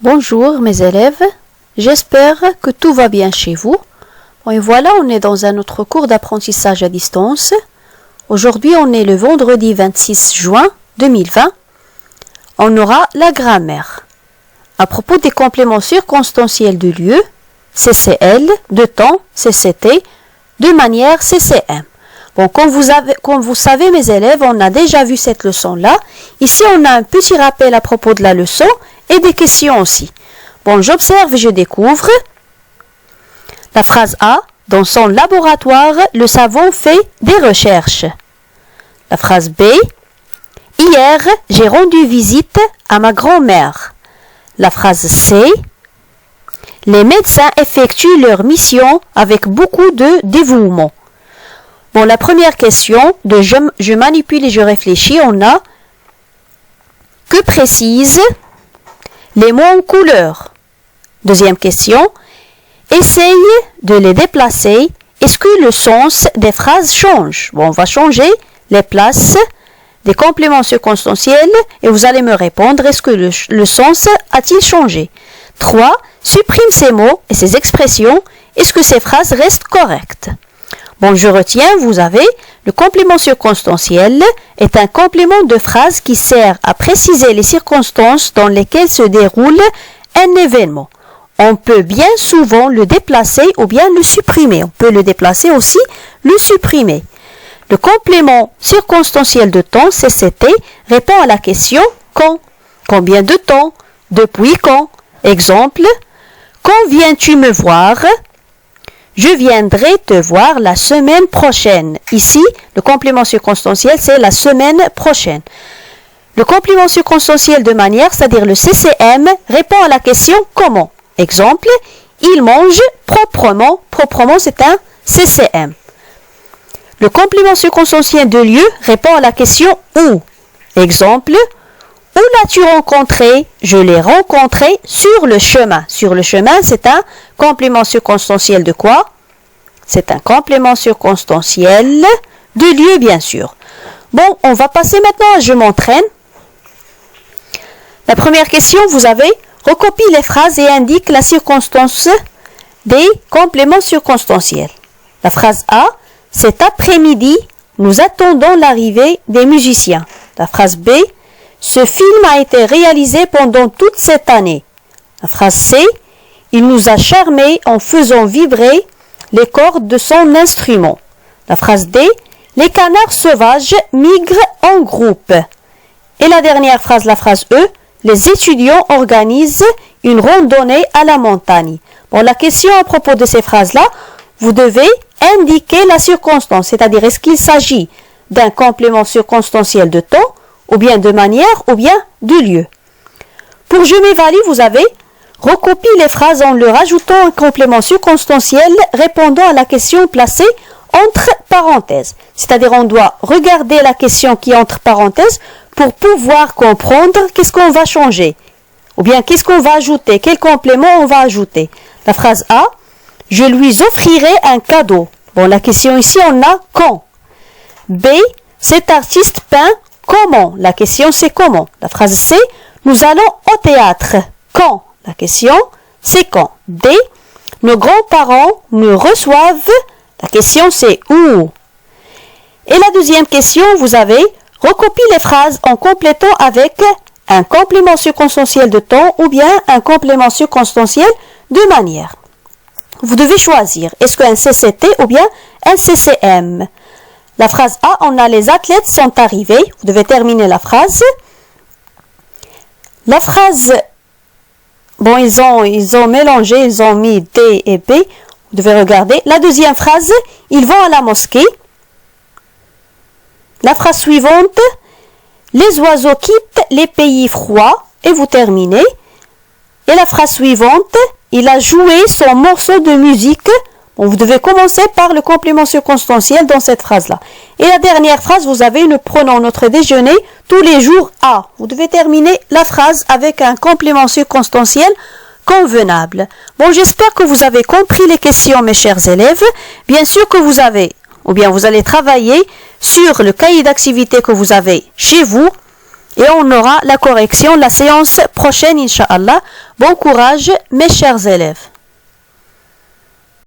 Bonjour mes élèves, j'espère que tout va bien chez vous. Bon, et voilà, on est dans un autre cours d'apprentissage à distance. Aujourd'hui, on est le vendredi 26 juin 2020. On aura la grammaire. À propos des compléments circonstanciels de lieu, CCL, de temps, CCT, de manière, CCM. Bon, comme vous savez mes élèves, on a déjà vu cette leçon-là. Ici, on a un petit rappel à propos de la leçon et des questions aussi. Bon, j'observe et je découvre. La phrase A. Dans son laboratoire, le savant fait des recherches. La phrase B. Hier, j'ai rendu visite à ma grand-mère. La phrase C. Les médecins effectuent leur mission avec beaucoup de dévouement. Bon, la première question de je manipule et je réfléchis, on a que précise les mots en couleur. Deuxième question, essaye de les déplacer. Est-ce que le sens des phrases change? Bon, on va changer les places des compléments circonstanciels et vous allez me répondre, est-ce que le sens a-t-il changé? 3. Supprime ces mots et ces expressions. Est-ce que ces phrases restent correctes? Bon, je retiens, vous avez, le complément circonstanciel est un complément de phrase qui sert à préciser les circonstances dans lesquelles se déroule un événement. On peut bien souvent le déplacer ou bien le supprimer. On peut le déplacer aussi, le supprimer. Le complément circonstanciel de temps, CCT, répond à la question quand. Combien de temps? Depuis quand? Exemple, quand viens-tu me voir? Je viendrai te voir la semaine prochaine. Ici, le complément circonstanciel, c'est la semaine prochaine. Le complément circonstanciel de manière, c'est-à-dire le CCM, répond à la question comment. Exemple, il mange proprement. Proprement, c'est un CCM. Le complément circonstanciel de lieu répond à la question où. Exemple, où l'as-tu rencontré? Je l'ai rencontré sur le chemin. Sur le chemin, c'est un complément circonstanciel de quoi? C'est un complément circonstanciel de lieu, bien sûr. Bon, on va passer maintenant à je m'entraîne. La première question, vous avez recopie les phrases et indique la circonstance des compléments circonstanciels. La phrase A, cet après-midi, nous attendons l'arrivée des musiciens. La phrase B, ce film a été réalisé pendant toute cette année. La phrase C, il nous a charmés en faisant vibrer les cordes de son instrument. La phrase D, les canards sauvages migrent en groupe. Et la dernière phrase, la phrase E, les étudiants organisent une randonnée à la montagne. Bon, la question à propos de ces phrases-là, vous devez indiquer la circonstance, c'est-à-dire est-ce qu'il s'agit d'un complément circonstanciel de temps, ou bien de manière, ou bien de lieu. Pour je m'évalue, vous avez recopie les phrases en leur ajoutant un complément circonstanciel répondant à la question placée entre parenthèses. C'est-à-dire on doit regarder la question qui est entre parenthèses pour pouvoir comprendre qu'est-ce qu'on va changer. Ou bien qu'est-ce qu'on va ajouter, quel complément on va ajouter. La phrase A, je lui offrirai un cadeau. Bon, la question ici, on a quand. B, cet artiste peint comment? La question, c'est comment. La phrase C, nous allons au théâtre. Quand? La question, c'est quand. D, nos grands-parents nous reçoivent. La question, c'est où? Et la deuxième question, vous avez recopie les phrases en complétant avec un complément circonstanciel de temps ou bien un complément circonstanciel de manière. Vous devez choisir, est-ce qu'un CCT ou bien un CCM? La phrase A, on a les athlètes sont arrivés. Vous devez terminer la phrase. La phrase, bon, ils ont mélangé, ils ont mis D et B. Vous devez regarder. La deuxième phrase, ils vont à la mosquée. La phrase suivante, les oiseaux quittent les pays froids. Et vous terminez. Et la phrase suivante, il a joué son morceau de musique. Bon, vous devez commencer par le complément circonstanciel dans cette phrase-là. Et la dernière phrase, vous avez nous prenons notre déjeuner tous les jours à. Vous devez terminer la phrase avec un complément circonstanciel convenable. Bon, j'espère que vous avez compris les questions, mes chers élèves. Bien sûr que vous allez travailler sur le cahier d'activité que vous avez chez vous Et on aura la correction la séance prochaine, Inch'Allah. Bon courage, mes chers élèves.